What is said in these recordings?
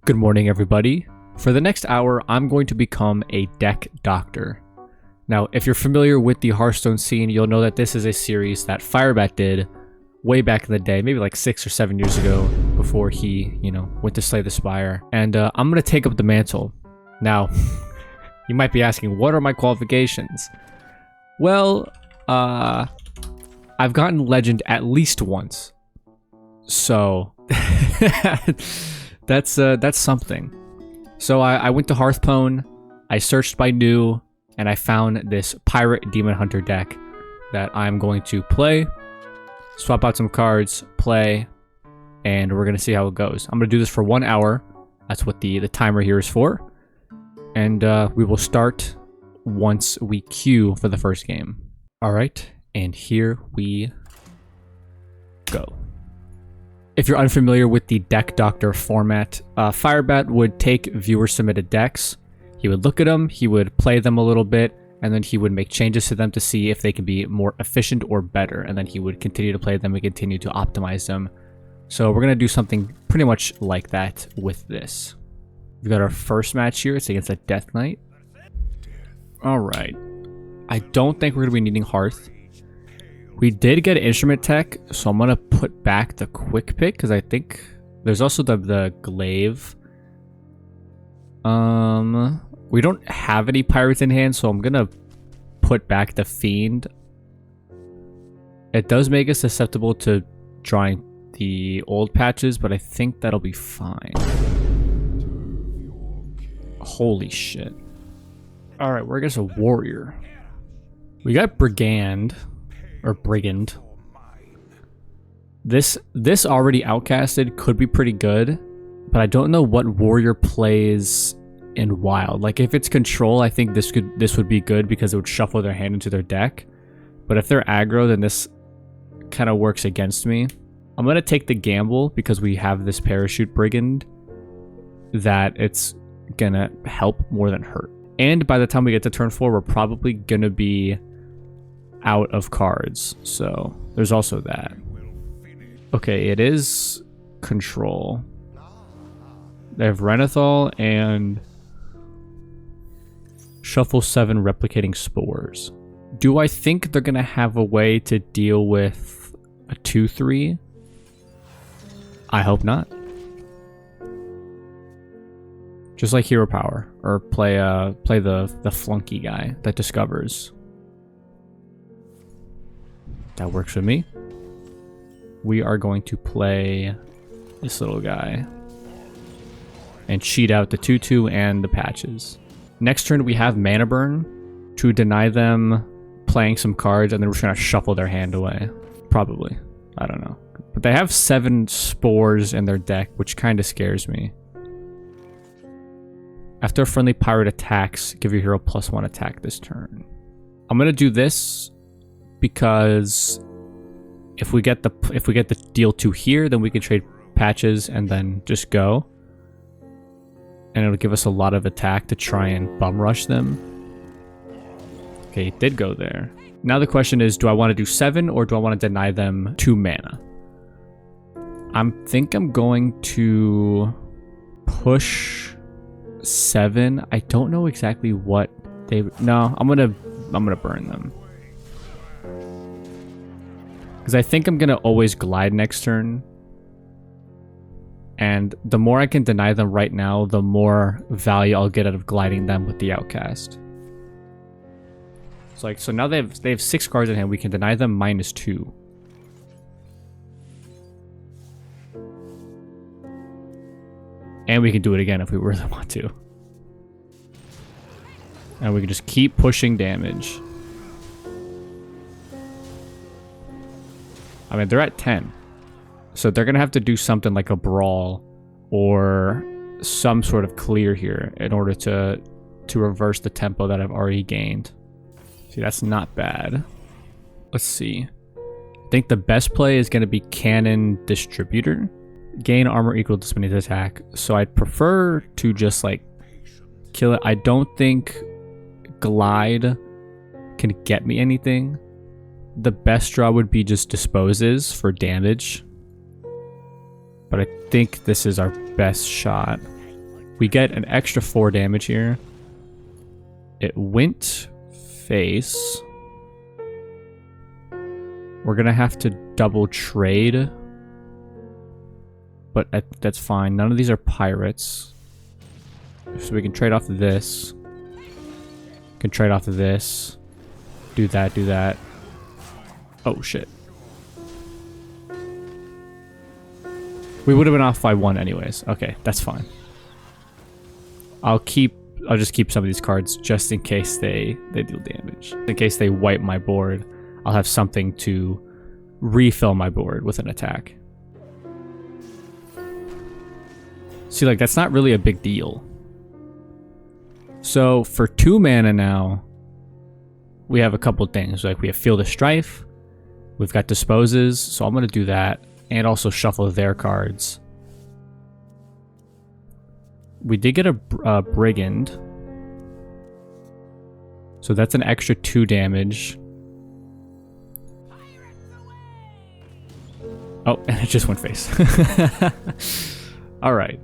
Good morning, everybody. For the next hour, I'm going to become a deck doctor. Now, if you're familiar with the Hearthstone scene, you'll know that this is a series that Firebat did way back in the day, maybe like 6 or 7 years ago, before he, went to slay the Spire. And I'm going to take up the mantle. Now, you might be asking, what are my qualifications? Well, I've gotten legend at least once. So, that's something. So I went to Hearthstone, I searched by new, and I found this Pirate Demon Hunter deck that I'm going to play, swap out some cards, play, and we're going to see how it goes. I'm going to do this for 1 hour. That's what the timer here is for. And we will start once we queue for the first game. Alright, and here we go. If you're unfamiliar with the Deck Doctor format, Firebat would take viewer-submitted decks, he would look at them, he would play them a little bit, and then he would make changes to them to see if they can be more efficient or better, and then he would continue to play them and continue to optimize them. So we're going to do something pretty much like that with this. We've got our first match here, it's against a Death Knight. Alright. I don't think we're going to be needing Hearth. We did get Instrument Tech, so I'm going to put back the Quick Pick, because I think there's also the Glaive. We don't have any Pirates in hand, so I'm going to put back the Fiend. It does make us susceptible to drawing the old patches, but I think that'll be fine. Holy shit. Alright, we're against a Warrior. We got Brigand. Or Brigand. This already outcasted could be pretty good, but I don't know what Warrior plays in Wild. Like if it's Control, I think this would be good because it would shuffle their hand into their deck. But if they're aggro, then this kind of works against me. I'm gonna take the gamble because we have this Parachute Brigand that it's gonna help more than hurt. And by the time we get to turn 4, we're probably gonna be out of cards, so there's also that. Okay, it is Control. They have Renathal and Shuffle 7 Replicating Spores. Do I think they're gonna have a way to deal with a 2/3? I hope not. Just like Hero Power, or play the flunky guy that discovers. That works for me. We are going to play this little guy and cheat out the 2/2 and the patches. Next turn we have Mana Burn to deny them playing some cards, and then we're trying to shuffle their hand away. Probably. I don't know. But they have 7 Spores in their deck, which kind of scares me. After a friendly pirate attacks, give your hero +1 attack this turn. I'm going to do this because if we get the deal 2 here, then we can trade patches and then just go. And it'll give us a lot of attack to try and bum rush them. Okay, it did go there. Now the question is, do I want to do 7 or do I want to deny them 2 mana? I think I'm going to push 7. I don't know exactly what they... No, I'm gonna burn them. Because I think I'm going to always glide next turn. And the more I can deny them right now, the more value I'll get out of gliding them with the Outcast. So now they have 6 cards in hand. We can deny them -2. And we can do it again if we really want to. And we can just keep pushing damage. I mean, they're at 10. So they're going to have to do something like a brawl or some sort of clear here in order to reverse the tempo that I've already gained. See, that's not bad. Let's see. I think the best play is going to be Cannon Distributor. Gain armor equal to spinning attack. So I'd prefer to just like kill it. I don't think Glide can get me anything. The best draw would be just Disposes for damage. But I think this is our best shot. We get an extra 4 damage here. It went face. We're gonna have to double trade. But that's fine. None of these are pirates. So we can trade off of this. Can trade off of this. Do that, do that. Oh shit. We would have been off by 1 anyways. Okay, that's fine. I'll just keep some of these cards just in case they deal damage. In case they wipe my board, I'll have something to refill my board with an attack. See, like, that's not really a big deal. So for 2 mana now, we have a couple things. Like, we have Field of Strife, we've got Disposes, so I'm gonna do that, and also shuffle their cards. We did get a Brigand, so that's an extra 2 damage. Oh, and it just went face. All right,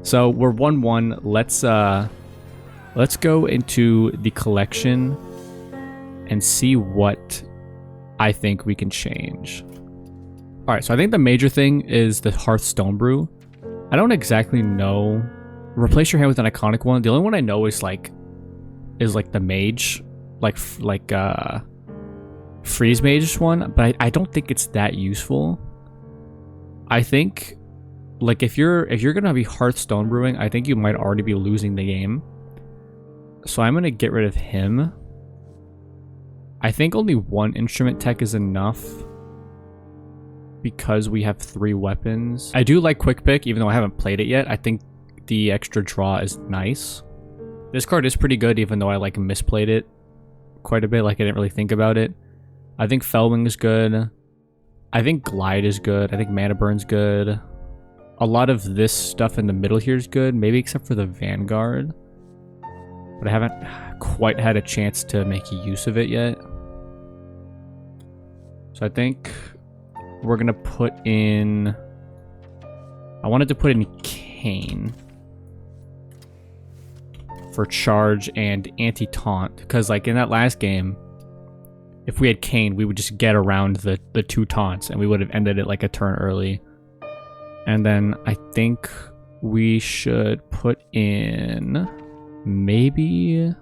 so we're 1-1. Let's go into the collection and see what I think we can change. All right, so I think the major thing is the Hearthstone brew. I don't exactly know. Replace your hand with an iconic one. The only one I know is like the mage, like freeze mage one, but I don't think it's that useful. I think, like, if you're gonna be Hearthstone brewing, I think you might already be losing the game. So I'm gonna get rid of him. I think only 1 instrument tech is enough because we have 3 weapons. I do like Quick Pick, even though I haven't played it yet. I think the extra draw is nice. This card is pretty good, even though I like misplayed it quite a bit. Like, I didn't really think about it. I think Fellwing is good. I think Glide is good. I think Mana Burn's good. A lot of this stuff in the middle here is good, maybe except for the Vanguard. But I haven't quite had a chance to make use of it yet. So I think we're gonna put in... I wanted to put in Kane for charge and anti-taunt, because like in that last game, if we had Kane, we would just get around the 2 taunts and we would have ended it like a turn early. And then I think we should put in maybe...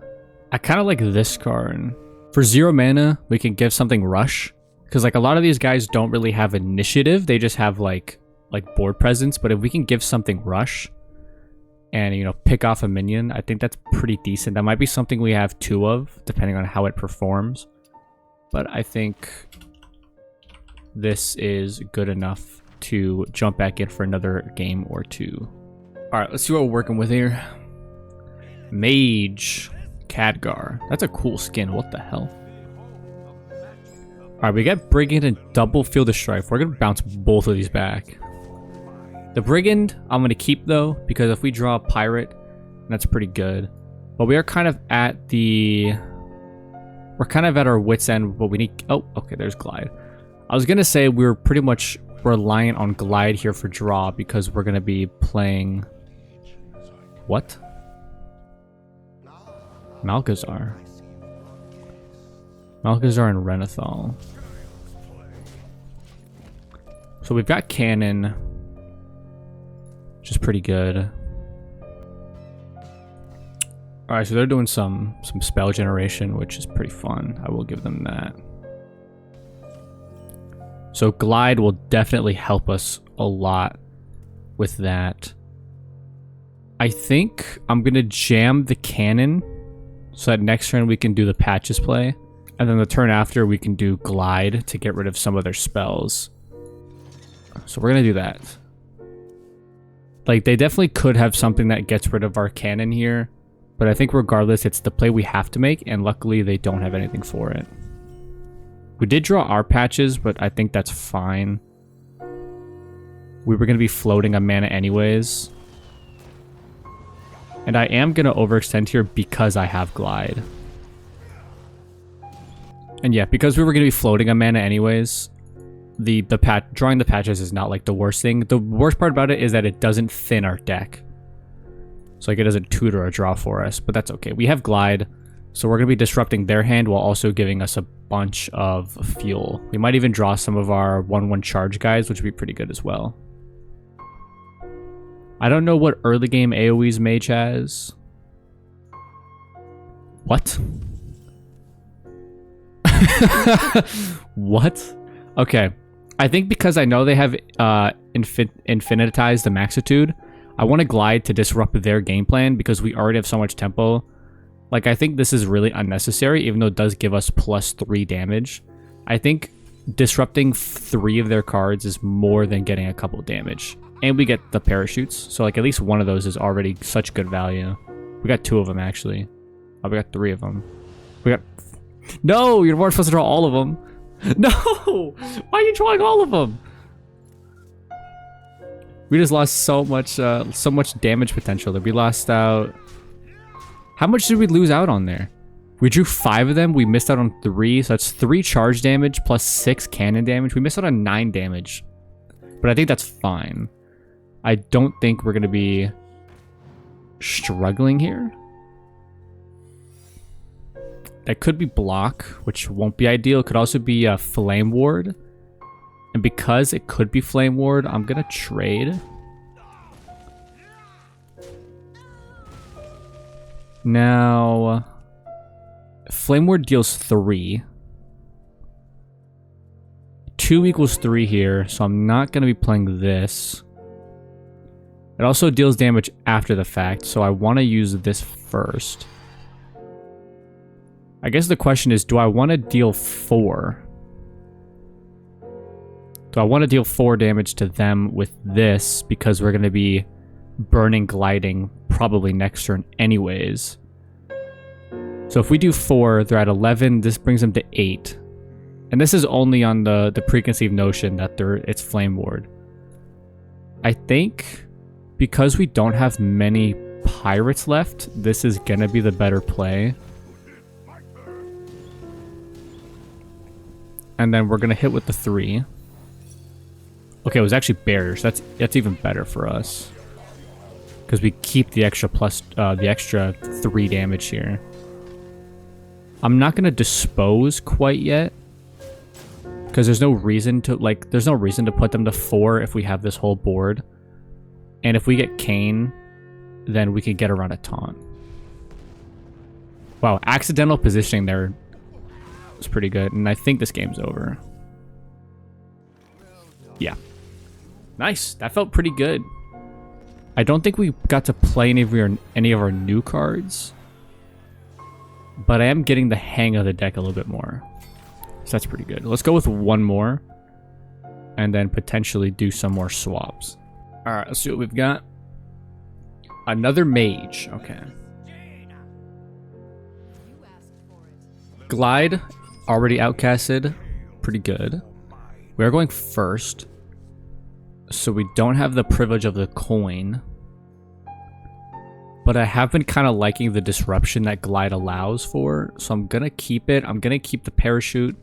I kind of like this card. For 0 mana, we can give something Rush, because like a lot of these guys don't really have initiative, they just have like board presence. But if we can give something Rush and, you know, pick off a minion, I think that's pretty decent. That might be something we have 2 of, depending on how it performs. But I think this is good enough to jump back in for another game or 2. Alright, let's see what we're working with here. Mage. Khadgar. That's a cool skin. What the hell? Alright, we got Brigand and double Field of Strife. We're going to bounce both of these back. The Brigand, I'm going to keep though, because if we draw a Pirate, that's pretty good. But we are kind of at the... We're kind of at our wit's end, but we need... Oh, okay, there's Glide. I was going to say we're pretty much reliant on Glide here for draw, because we're going to be playing... What? Malchezaar. Malchezaar and Renathal. So we've got Cannon, which is pretty good. Alright, so they're doing some spell generation, which is pretty fun. I will give them that. So Glide will definitely help us a lot with that. I think I'm going to jam the Cannon so that next turn we can do the Patches play. And then the turn after we can do Glide to get rid of some of their spells. So we're going to do that. Like, they definitely could have something that gets rid of our Cannon here. But I think regardless, it's the play we have to make, and luckily they don't have anything for it. We did draw our Patches, but I think that's fine. We were going to be floating a mana anyways. And I am going to overextend here because I have Glide. And yeah, because we were going to be floating a mana anyways, drawing the Patches is not like the worst thing. The worst part about it is that it doesn't thin our deck. So like it doesn't tutor a draw for us, but that's okay. We have Glide, so we're going to be disrupting their hand while also giving us a bunch of fuel. We might even draw some of our 1/1 charge guys, which would be pretty good as well. I don't know what early game AoE's mage has. What? What? Okay. I think because I know they have infinitized the Maxitude, I want to Glide to disrupt their game plan because we already have so much tempo. Like, I think this is really unnecessary, even though it does give us +3 damage. I think disrupting 3 of their cards is more than getting a couple damage. And we get the parachutes, so like at least one of those is already such good value. We got 2 of them, actually. Oh, we got 3 of them. We got... No! You weren't supposed to draw all of them. No! Why are you drawing all of them? We just lost so much damage potential that we lost out. How much did we lose out on there? We drew 5 of them. We missed out on 3, so that's 3 charge damage plus 6 cannon damage. We missed out on 9 damage, but I think that's fine. I don't think we're gonna be struggling here. That could be block, which won't be ideal. It could also be a flame ward. And because it could be flame ward, I'm gonna trade. Now, flame ward deals 3. 2 equals 3 here, so I'm not gonna be playing this. It also deals damage after the fact, so I want to use this first. I guess the question is, do I want to deal 4? Do I want to deal 4 damage to them with this because we're going to be burning gliding probably next turn anyways? So if we do 4, they're at 11, this brings them to 8. And this is only on the preconceived notion that it's flame ward. I think because we don't have many pirates left, this is going to be the better play. And then we're going to hit with the 3. Okay, it was actually bears. That's even better for us. Because we keep the extra the extra 3 damage here. I'm not going to dispose quite yet. Because there's no reason to, put them to 4 if we have this whole board. And if we get Kane, then we can get around a taunt. Wow, accidental positioning there was pretty good. And I think this game's over. Yeah. Nice. That felt pretty good. I don't think we got to play any of our new cards. But I am getting the hang of the deck a little bit more. So that's pretty good. Let's go with 1 more. And then potentially do some more swaps. Alright, let's see what we've got. Another mage. Okay. Glide. Already outcasted. Pretty good. We are going first. So we don't have the privilege of the coin. But I have been kind of liking the disruption that Glide allows for. So I'm going to keep it. I'm going to keep the parachute.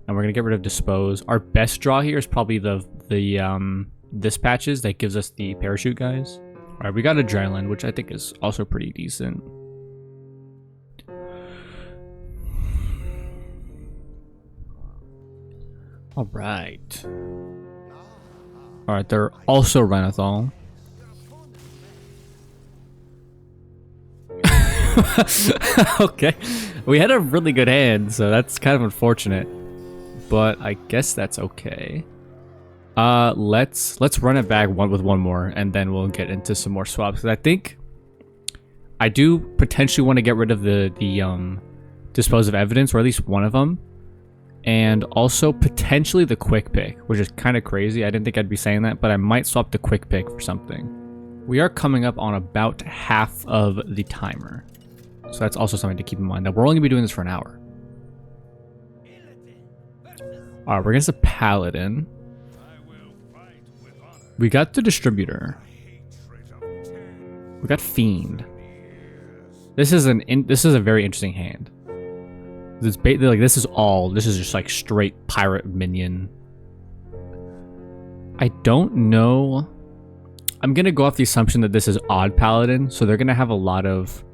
And we're going to get rid of dispose. Our best draw here is probably the dispatches that gives us the parachute guys. Alright, we got adrenaline, which I think is also pretty decent. Alright. Alright, they're also Renathal. Okay. We had a really good hand, so that's kind of unfortunate. But I guess that's okay. Let's run it back with one more, and then we'll get into some more swaps. Because I think I do potentially want to get rid of the dispose of evidence, or at least one of them, and also potentially the quick pick, which is kind of crazy. I didn't think I'd be saying that, but I might swap the quick pick for something. We are coming up on about half of the timer, so that's also something to keep in mind. That we're only gonna be doing this for an hour. All right, we're against a paladin. We got the distributor. We got fiend. This is a very interesting hand. This is just like straight pirate minion. I don't know I'm gonna go off the assumption that this is odd paladin, so they're gonna have a lot of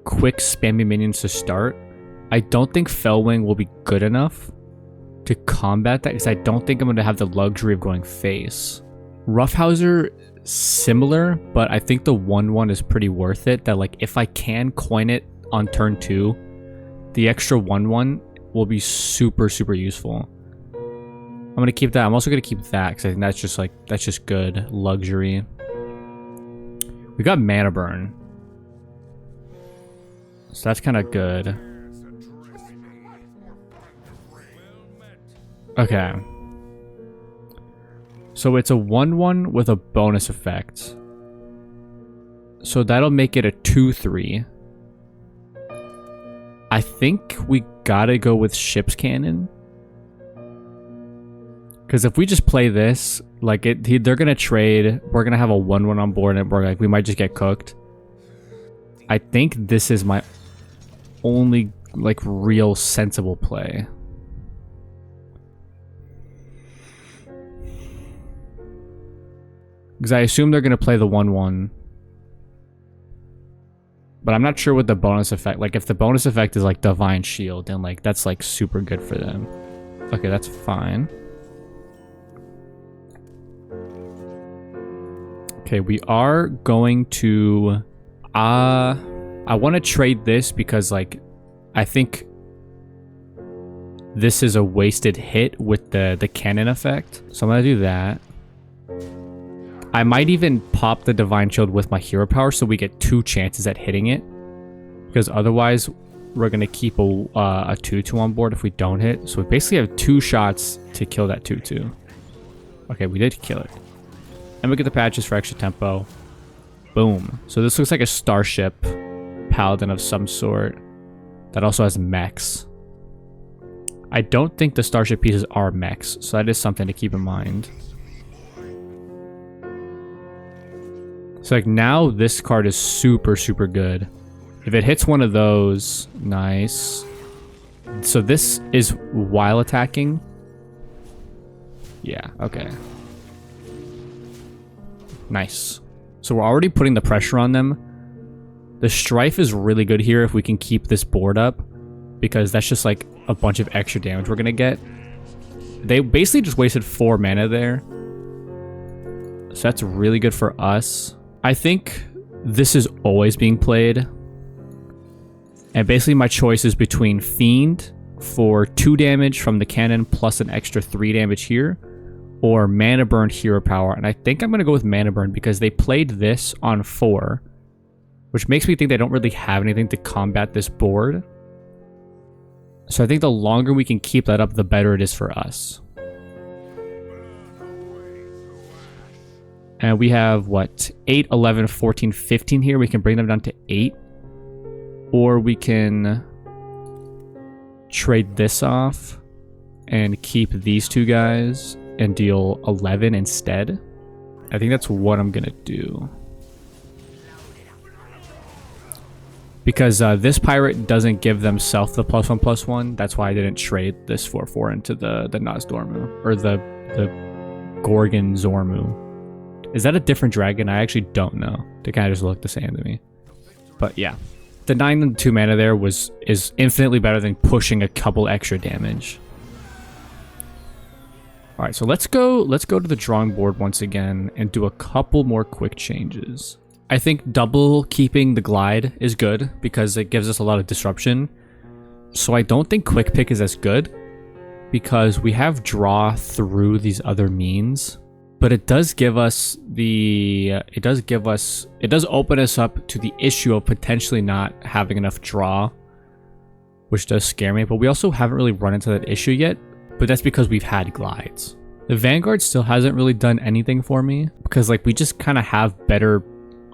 quick spammy minions to start. I don't think Fellwing will be good enough to combat that because I don't think I'm gonna have the luxury of going face. Roughhouser, similar, but I think the 1/1 is pretty worth it. That like if I can coin it on turn 2, the extra 1/1 will be super useful. I'm gonna keep that. I'm also gonna keep that because I think that's just good luxury. We got mana burn, so that's kind of good. Okay. So it's a 1/1 with a bonus effect. So that'll make it a 2/3. I think we gotta go with Ship's Cannon. Because if we just play this, like they're gonna trade. We're gonna have a 1/1 on board, and we might just get cooked. I think this is my only like real sensible play. Because I assume they're gonna play the 1/1, but I'm not sure what the bonus effect. Like if the bonus effect is like Divine Shield, then like that's like super good for them. Okay, that's fine. Okay, we are going to... I want to trade this because, like, I think this is a wasted hit with the cannon effect. So I'm going to do that. I might even pop the Divine Shield with my hero power so we get 2 chances at hitting it. Because otherwise, we're going to keep a 2/2 on board if we don't hit. So we basically have 2 shots to kill that 2/2. Okay, we did kill it. And we get the patches for extra tempo. Boom. So this looks like a starship paladin of some sort that also has mechs. I don't think the starship pieces are mechs, so that is something to keep in mind. So like now this card is super good. If it hits one of those, nice. So this is while attacking. Yeah, okay. Nice. So we're already putting the pressure on them. The Strife is really good here if we can keep this board up, because that's just like a bunch of extra damage we're gonna get. They basically just wasted 4 mana there, so that's really good for us. I think this is always being played, and basically my choice is between Fiend for 2 damage from the cannon plus an extra 3 damage here, or Mana Burn Hero Power. And I think I'm going to go with Mana Burn because they played this on 4, which makes me think they don't really have anything to combat this board. So I think the longer we can keep that up, the better it is for us. And we have, what, 8, 11, 14, 15 here. We can bring them down to 8. Or we can trade this off and keep these 2 guys and deal 11 instead. I think that's what I'm gonna do. Because this pirate doesn't give themselves the +1/+1. That's why I didn't trade this 4/4 into the Nozdormu. Or the Gorgon Zormu. Is that a different dragon? I actually don't know. They kind of just look the same to me. But yeah. The 9 and 2 mana there is infinitely better than pushing a couple extra damage. Alright, so let's go to the drawing board once again and do a couple more quick changes. I think double keeping the glide is good because it gives us a lot of disruption. So I don't think quick pick is as good because we have draw through these other means. But it does give us it does open us up to the issue of potentially not having enough draw, which does scare me. But we also haven't really run into that issue yet. But that's because we've had glides. The Vanguard still hasn't really done anything for me because like we just kind of have better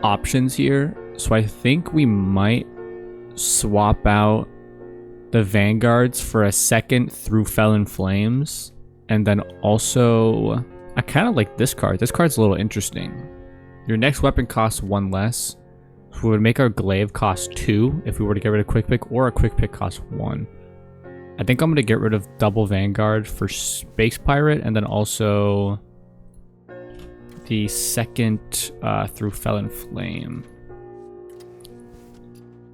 options here. So I think we might swap out the Vanguards for a second through Felon Flames. And then also, I kind of like this card. This card's a little interesting. Your next weapon costs 1 less. So we would make our glaive cost 2 if we were to get rid of quick pick, or a quick pick costs 1. I think I'm going to get rid of double Vanguard for Space Pirate, and then also the second through Felon Flame.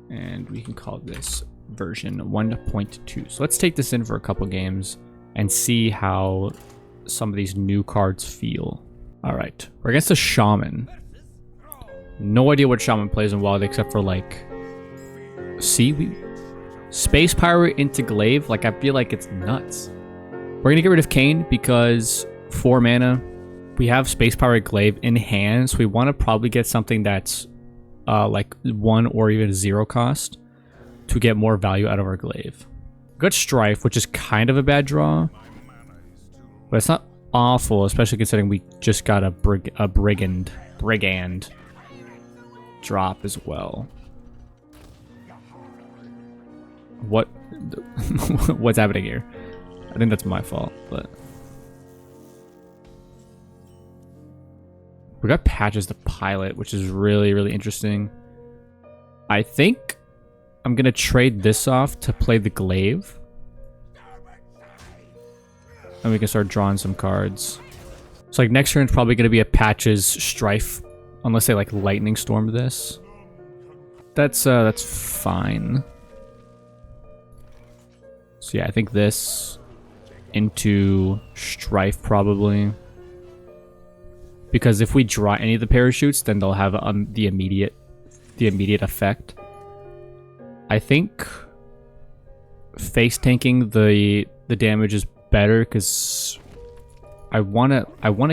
And we can call this version 1.2. So let's take this in for a couple games and see how some of these new cards feel. All right, we're against a Shaman. No idea what Shaman plays in Wild except for like, Space Pirate into Glaive. Like, I feel like it's nuts. We're gonna get rid of Kane because 4 mana. We have Space Pirate Glaive in hand, so we want to probably get something that's like 1 or even 0 cost to get more value out of our Glaive. We got Strife, which is kind of a bad draw, but it's not awful, especially considering we just got a Brigand drop as well. What? What's happening here? I think that's my fault, but... We got Patches the Pilot, which is really, really interesting. I think I'm going to trade this off to play the Glaive. And we can start drawing some cards. So like next turn is probably going to be a Patches Strife. Unless they like Lightning Storm this. That's fine. So yeah, I think this into Strife probably. Because if we draw any of the parachutes, then they'll have the immediate effect. I think face tanking the damage is better because I wanna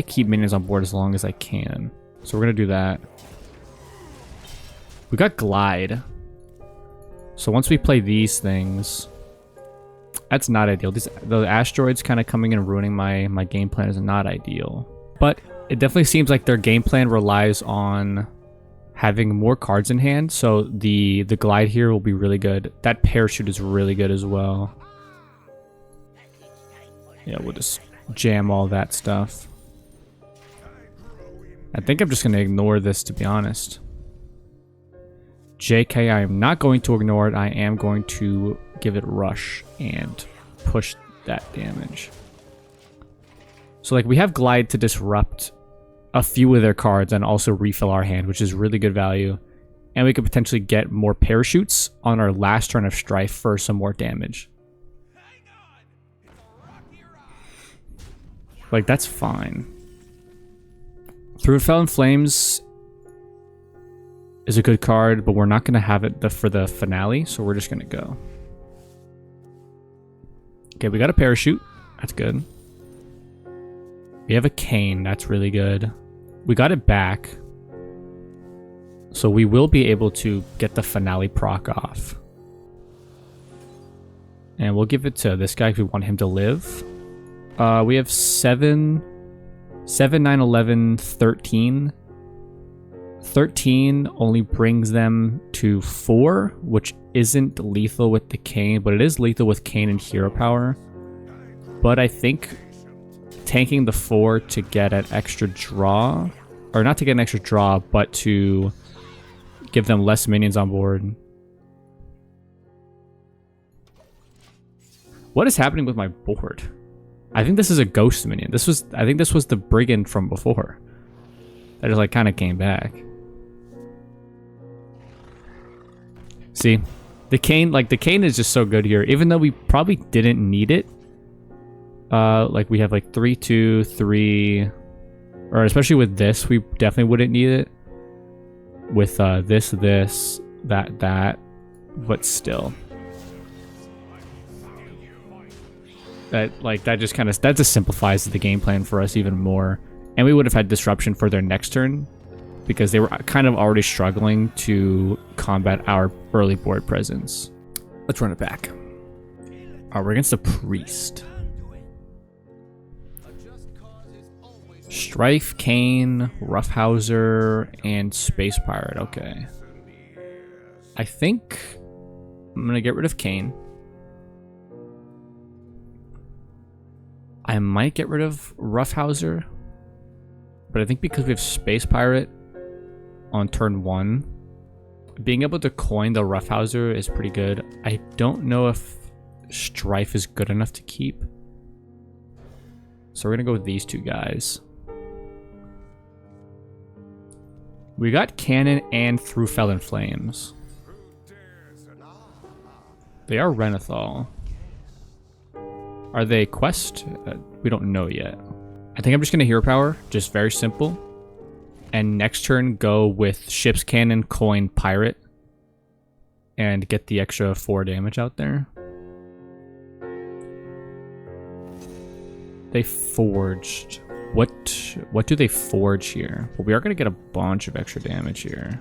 keep minions on board as long as I can. So we're gonna do that. We got Glide. So once we play these things, that's not ideal. The asteroids kind of coming in and ruining my game plan is not ideal. But it definitely seems like their game plan relies on having more cards in hand. So the Glide here will be really good. That Parachute is really good as well. Yeah, we'll just jam all that stuff. I think I'm just going to ignore this, to be honest. JK, I am not going to ignore it. I am going to give it Rush and push that damage. So like we have Glide to disrupt a few of their cards and also refill our hand, which is really good value. And we could potentially get more parachutes on our last turn of Strife for some more damage. Like, that's fine. Through Felon Flames is a good card, but we're not going to have it for the finale, so we're just going to go. Okay, we got a Parachute. That's good. We have a Cane. That's really good. We got it back. So we will be able to get the finale proc off. And we'll give it to this guy if we want him to live. We have 7, 9, 11, 13. 13 only brings them to 4, which isn't lethal with the Cane, but it is lethal with Cane and Hero Power. But I think tanking the 4 to get an extra draw, or not to get an extra draw, but to give them less minions on board. What is happening with my board? I think this is a ghost minion. I think this was the Brigand from before. That just like kind of came back. See, the Cane is just so good here, even though we probably didn't need it. Like we have like 3, 2, 3, or especially with this, we definitely wouldn't need it. With this, that, but still. That just simplifies the game plan for us even more. And we would have had disruption for their next turn because they were kind of already struggling to combat our early board presence. Let's run it back. We're against a Priest. Strife, Cane, Roughhouser, and Space Pirate. Okay. I think I'm going to get rid of Cane. I might get rid of Roughhouser. But I think because we have Space Pirate on turn 1, being able to coin the Roughhouser is pretty good. I don't know if Strife is good enough to keep. So we're going to go with these two guys. We got Cannon and Through Fell in Flames. They are Renathal. Are they quest? We don't know yet. I think I'm just going to Hero Power. Just very simple. And next turn, go with Ship's Cannon, Coin, Pirate. And get the extra 4 damage out there. They forged. What do they forge here? Well, we are going to get a bunch of extra damage here.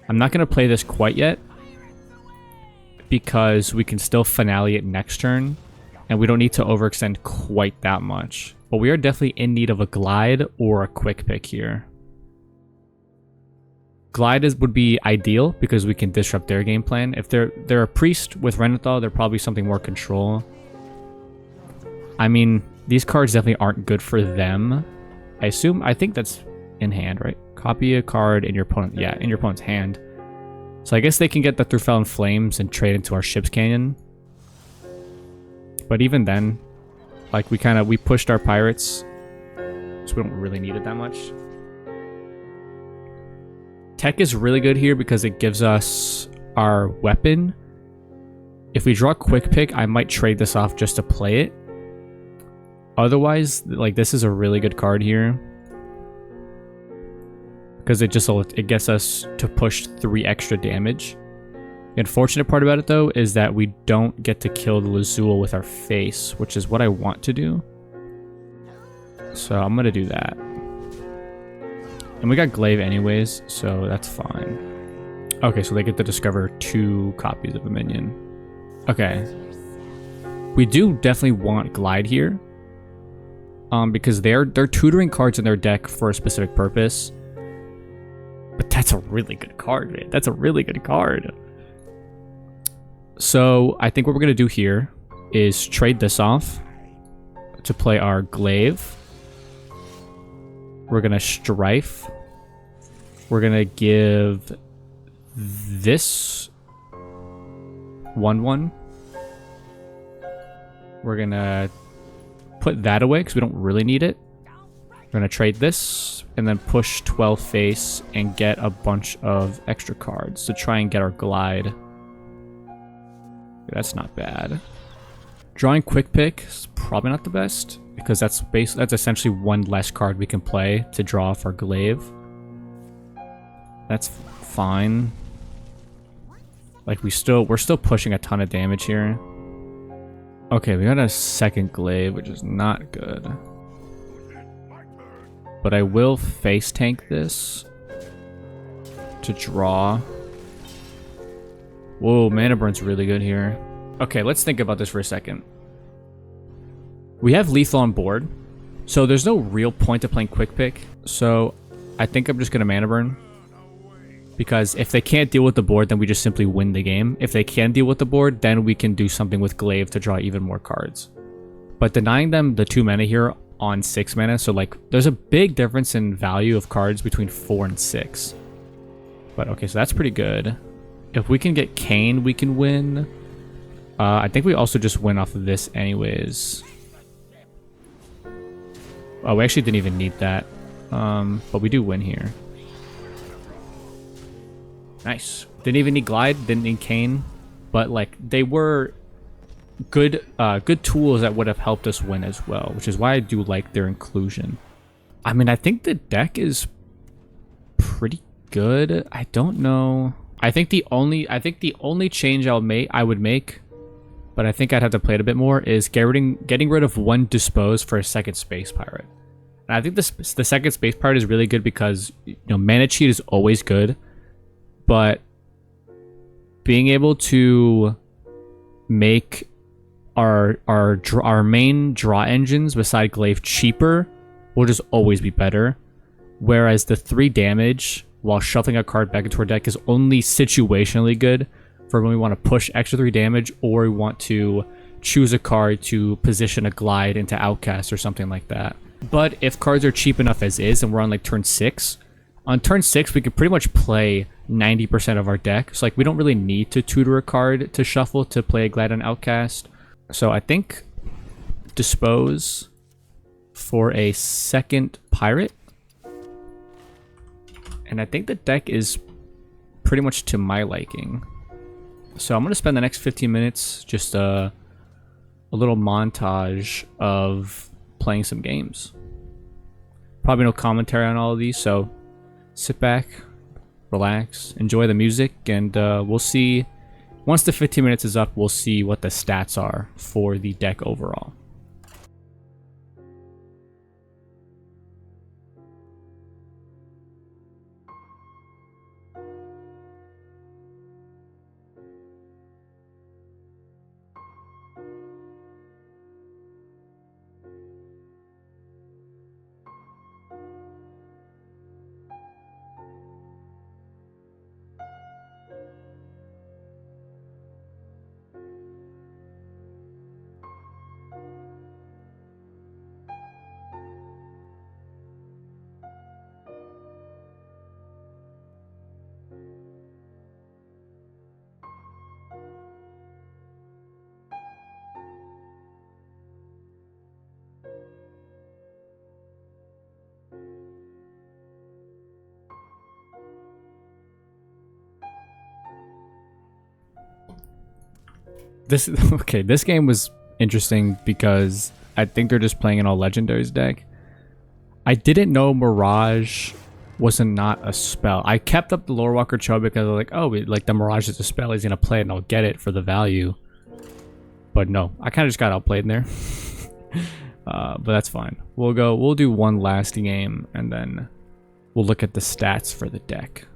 I'm not going to play this quite yet, because we can still finale it next turn, and we don't need to overextend quite that much. But we are definitely in need of a Glide or a Quick Pick here. Glide would be ideal, because we can disrupt their game plan. If they're a Priest with Renathal, they're probably something more control. I mean, these cards definitely aren't good for them. I think that's in hand, right? Copy a card in your opponent's hand. So I guess they can get the Through Fell in Flames and trade into our Ship's Canyon. But even then, like we pushed our pirates, so we don't really need it that much. Tech is really good here because it gives us our weapon. If we draw Quick Pick, I might trade this off just to play it. Otherwise, like, this is a really good card here, because it gets us to push 3 extra damage. The unfortunate part about it, though, is that we don't get to kill the Lazul with our face, which is what I want to do. So I'm going to do that. And we got Glaive anyways, so that's fine. Okay, so they get to discover 2 copies of a minion. Okay. We do definitely want Glide here. Because they're tutoring cards in their deck for a specific purpose. But that's a really good card, man. That's a really good card. So I think what we're going to do here is trade this off to play our Glaive. We're going to Strife. We're going to give this 1/1. We're going to put that away because we don't really need it. We're going to trade this and then push 12 face and get a bunch of extra cards to try and get our Glide. That's not bad. Drawing Quick Pick is probably not the best, because that's essentially 1 less card we can play to draw off our Glaive. That's fine. Like, we're still pushing a ton of damage here. Okay, we got a second Glaive, which is not good. But I will face tank this to draw. Whoa, Mana Burn's really good here. Okay, let's think about this for a second. We have lethal on board, so there's no real point to playing Quick Pick. So I think I'm just going to Mana Burn. Because if they can't deal with the board, then we just simply win the game. If they can deal with the board, then we can do something with Glaive to draw even more cards. But denying them the 2 mana here on 6 mana, so like there's a big difference in value of cards between 4 and 6. But okay, so that's pretty good. If we can get Kane, we can win. I think we also just win off of this anyways. Oh, we actually didn't even need that. But we do win here. Nice. Didn't even need Glide, didn't need Kane, but like they were good tools that would have helped us win as well, which is why I do like their inclusion. I mean, I think the deck is pretty good. I don't know. I think the only change I would make, but I think I'd have to play it a bit more, is getting rid of 1 Dispose for a second Space Pirate. And I think the second Space Pirate is really good because, you know, Mana Cheat is always good. But being able to make our main draw engines beside Glaive cheaper will just always be better. Whereas the 3 damage while shuffling a card back into our deck is only situationally good for when we want to push extra 3 damage, or we want to choose a card to position a Glide into Outcast or something like that. But if cards are cheap enough as is and we're on like turn 6, on turn 6 we could pretty much play 90% of our deck. So like we don't really need to tutor a card to shuffle to play a Glide on Outcast. So I think Dispose for a second Pirate. And I think the deck is pretty much to my liking. So I'm going to spend the next 15 minutes just a little montage of playing some games. Probably no commentary on all of these, so sit back, relax, enjoy the music, and we'll see. Once the 15 minutes is up, we'll see what the stats are for the deck overall. This game was interesting because I think they're just playing an all legendaries deck. I didn't know Mirage wasn't not a spell. I kept up the Lore Walker Cho because I was like, oh, like the Mirage is a spell, he's gonna play it and I'll get it for the value. But no, I kind of just got outplayed in there. But that's fine. We'll do one last game and then we'll look at the stats for the deck.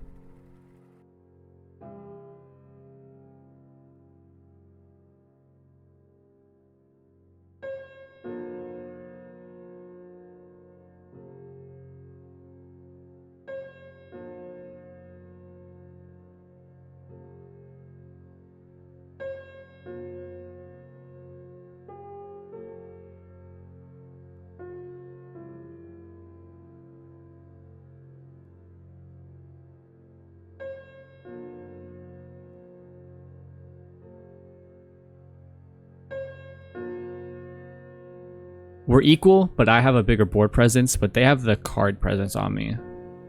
We're equal, but I have a bigger board presence, but they have the card presence on me.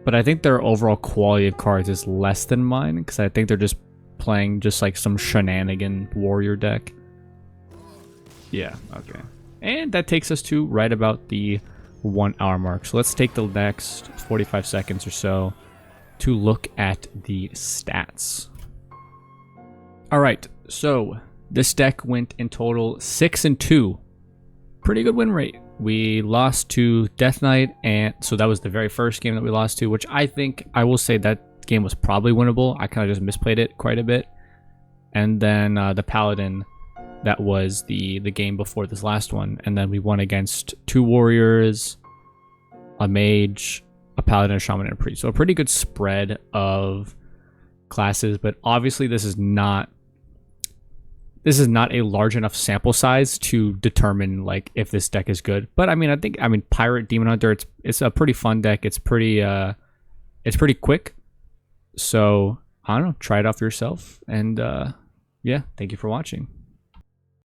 But I think their overall quality of cards is less than mine, because I think they're just playing just like some shenanigan warrior deck. Yeah, okay. And that takes us to right about the 1 hour mark. So let's take the next 45 seconds or so to look at the stats. Alright, so this deck went in total 6-2. Pretty good win rate. We lost to Death Knight, and so that was the very first game that we lost to, which I think I will say that game was probably winnable. I kind of just misplayed it quite a bit. And then the Paladin, that was the game before this last one, and then we won against 2 warriors, a mage, a paladin, a shaman, and a priest. So a pretty good spread of classes, but obviously this is not a large enough sample size to determine like if this deck is good. But I mean, Pirate Demon Hunter, it's a pretty fun deck. It's pretty quick. So I don't know, try it out for yourself. And yeah, thank you for watching.